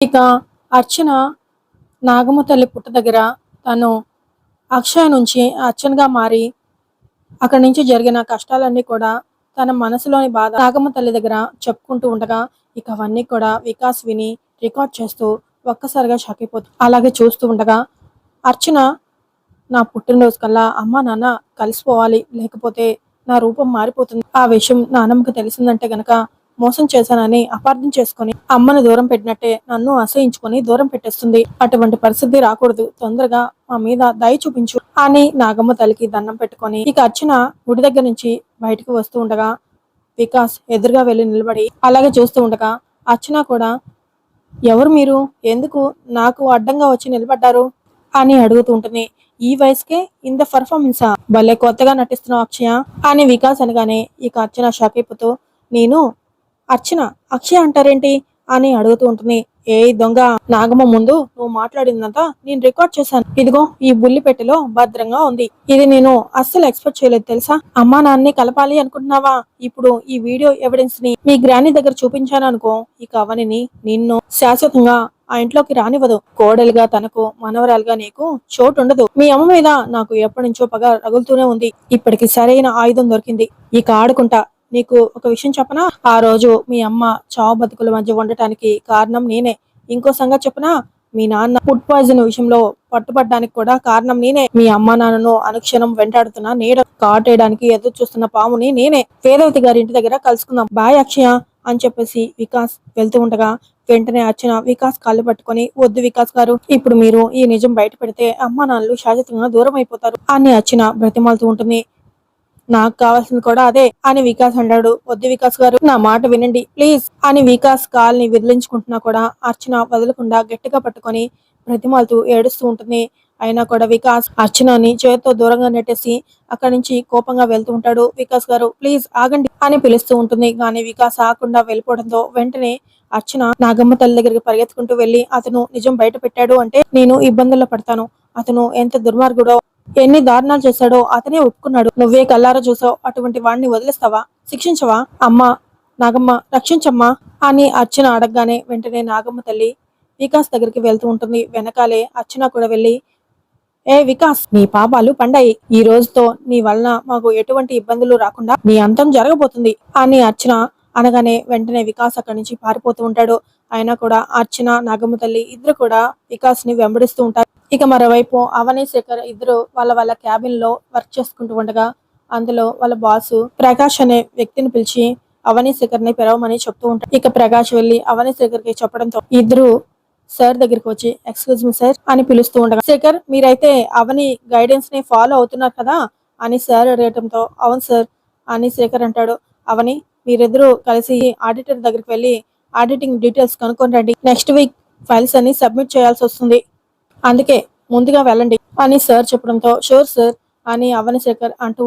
ఇక అర్చన నాగమ్మ తల్లి పుట్ట దగ్గర తను అక్షయ్ నుంచి అర్చనగా మారి అక్కడి నుంచి జరిగిన కష్టాలన్నీ కూడా తన మనసులోని బాధ నాగమ్మ తల్లి దగ్గర చెప్పుకుంటూ ఉండగా ఇక అవన్నీ కూడా వికాస్ విని రికార్డ్ చేస్తూ ఒక్కసారిగా షాక్ అయిపోతుంది. అలాగే చూస్తూ ఉండగా అర్చన నా పుట్టినరోజు కల్లా అమ్మ నాన్న కలిసిపోవాలి, లేకపోతే నా రూపం మారిపోతుంది. ఆ విషయం నానమ్మకి తెలిసిందంటే గనక మోసం చేశానని అపార్థం చేసుకుని అమ్మను దూరం పెట్టినట్టే నన్ను అసహించుకొని దూరం పెట్టేస్తుంది. అటువంటి పరిస్థితి రాకూడదు, తొందరగా మా మీద దయ చూపించు అని నాగమ్మ తల్లికి దండం పెట్టుకొని ఇక అర్చన గుడి దగ్గర నుంచి బయటకు వస్తూ ఉండగా వికాస్ ఎదురుగా వెళ్లి నిలబడి అలాగే చూస్తూ ఉండగా అర్చన కూడా ఎవరు మీరు, ఎందుకు నాకు అడ్డంగా వచ్చి నిలబడ్డారు అని అడుగుతూ ఉంటుంది. ఈ వయసుకే ఇంత పర్ఫార్మెన్సా, భలే కొత్తగా నటిస్తున్నావు అక్షయ అని వికాస్ అనగానే ఇక అర్చన షాక్ అయిపోతూ నేను అర్చన అక్షయ అంటారేంటి అని అడుగుతూ ఉంటుంది. ఏ దొంగ, నాగమ్మ ముందు నువ్వు మాట్లాడిందంతా నేను రికార్డ్ చేశాను. ఇదిగో ఈ బుల్లి పెట్టెలో భద్రంగా ఉంది. ఇది నేను అస్సలు ఎక్స్పెక్ట్ చేయలేదు తెలుసా. అమ్మా నాన్నే కలపాలి అనుకుంటున్నావా? ఇప్పుడు ఈ వీడియో ఎవిడెన్స్ ని మీ గ్రాని దగ్గర చూపించాను అనుకో, ఇక అవనిని నిన్ను శాశ్వతంగా ఆ ఇంట్లోకి రానివ్వదు. కోడలుగా తనకు, మనవరాలుగా నీకు చోటు ఉండదు. మీ అమ్మ మీద నాకు ఎప్పటి నుంచో పగ రగులుతూనే ఉంది. ఇప్పటికి సరైన ఆయుధం దొరికింది. ఇక ఆడుకుంటా. నీకు ఒక విషయం చెప్పనా, ఆ రోజు మీ అమ్మ చావు బతుకుల మధ్య ఉండటానికి కారణం నేనే. ఇంకో సంగతి చెప్పనా, మీ నాన్న ఫుడ్ పాయిజన్ విషయంలో పట్టుబడ్డానికి కూడా కారణం నేనే. మీ అమ్మ నాన్నను అనుక్షణం వెంటాడుతున్న నీడ కాటేయడానికి ఎదురు చూస్తున్న పాముని నేనే. వేదవతి గారి ఇంటి దగ్గర కలుసుకుందాం, బాయ్ అక్షయ అని చెప్పేసి వికాస్ వెళ్తూ ఉండగా వెంటనే అర్చన వికాస్ కాళ్ళు పట్టుకొని వద్దు వికాస్ గారు, ఇప్పుడు మీరు ఈ నిజం బయట పెడితే అమ్మా నాన్నలు శాశ్వతంగా దూరం అయిపోతారు అని అర్చన బ్రతిమాలుతూ ఉంటుంది. నాకు కావాల్సింది కూడా అదే అని వికాస్ అన్నాడు. వద్దు వికాస్ గారు, నా మాట వినండి ప్లీజ్ అని వికాస్ కాల్ని విదిలించుకుంటున్నా కూడా అర్చన వదలకుండా గట్టిగా పట్టుకొని బ్రతిమాలుతూ ఏడుస్తూ ఉంటుంది. అయినా కూడా వికాస్ అర్చనని చేతితో దూరంగా నెట్టేసి అక్కడి నుంచి కోపంగా వెళ్తూ ఉంటాడు. వికాస్ గారు ప్లీజ్ ఆగండి అని పిలుస్తూ ఉంటుంది. కానీ వికాస్ ఆగకుండా వెళ్ళిపోవడంతో వెంటనే అర్చన నాగమ్మ తల్లి దగ్గరికి పరిగెత్తుకుంటూ వెళ్లి అతను నిజం బయట పెట్టాడు అంటే నేను ఇబ్బందుల్లో పడతాను. అతను ఎంత దుర్మార్గుడో, ఎన్ని దారుణాలు చేశాడో అతనే ఒప్పుకున్నాడు. నువ్వే కల్లారా చూసావు, అటువంటి వాడిని వదిలేస్తావా, శిక్షించవా? అమ్మా నాగమ్మ రక్షించమ్మా అని అర్చన అడగగానే వెంటనే నాగమ్మ తల్లి వికాస్ దగ్గరికి వెళ్తూ ఉంటుంది. వెనకాలే అర్చన కూడా వెళ్ళి ఏ వికాస్, నీ పాపాలు పండాయి. ఈ రోజుతో నీ వలన మాకు ఎటువంటి ఇబ్బందులు రాకుండా నీ అంతం జరగబోతుంది అని అర్చన అనగానే వెంటనే వికాస్ అక్కడి నుంచి పారిపోతూ ఉంటాడు. అయినా కూడా అర్చన నాగమ్మ తల్లి ఇద్దరు కూడా వికాస్ ని వెంబడిస్తూ ఉంటారు. ఇక మరోవైపు అవని శేఖర్ ఇద్దరు వాళ్ళ వాళ్ళ క్యాబిన్ లో వర్క్ చేసుకుంటూ ఉండగా అందులో వాళ్ళ బాసు ప్రకాష్ అనే వ్యక్తిని పిలిచి అవని శేఖర్ ని పిలవమని చెప్తూ ఉంటాడు. ఇక ప్రకాష్ వెళ్లి అవని శేఖర్ కి చెప్పడంతో ఇద్దరు సార్ దగ్గరికి వచ్చి ఎక్స్క్యూజ్ మీ సార్ అని పిలుస్తూ ఉండగా శేఖర్ మీరైతే అవని గైడెన్స్ ని ఫాలో అవుతున్నారు కదా అని సార్ అడగటంతో అవును సార్ అని శేఖర్ అంటాడు. అవని మీరిద్దరూ కలిసి ఆడిటర్ దగ్గరికి వెళ్ళి ఆడిటింగ్ డీటెయిల్స్ కనుక్కొని రండి. నెక్స్ట్ వీక్ ఫైల్స్ అన్ని సబ్మిట్ చేయాల్సి వస్తుంది, అందుకే ముందుగా వెళ్ళండి అని సార్ చెప్పడంతో షూర్ సార్ అని అవని శేఖర్ అంటూ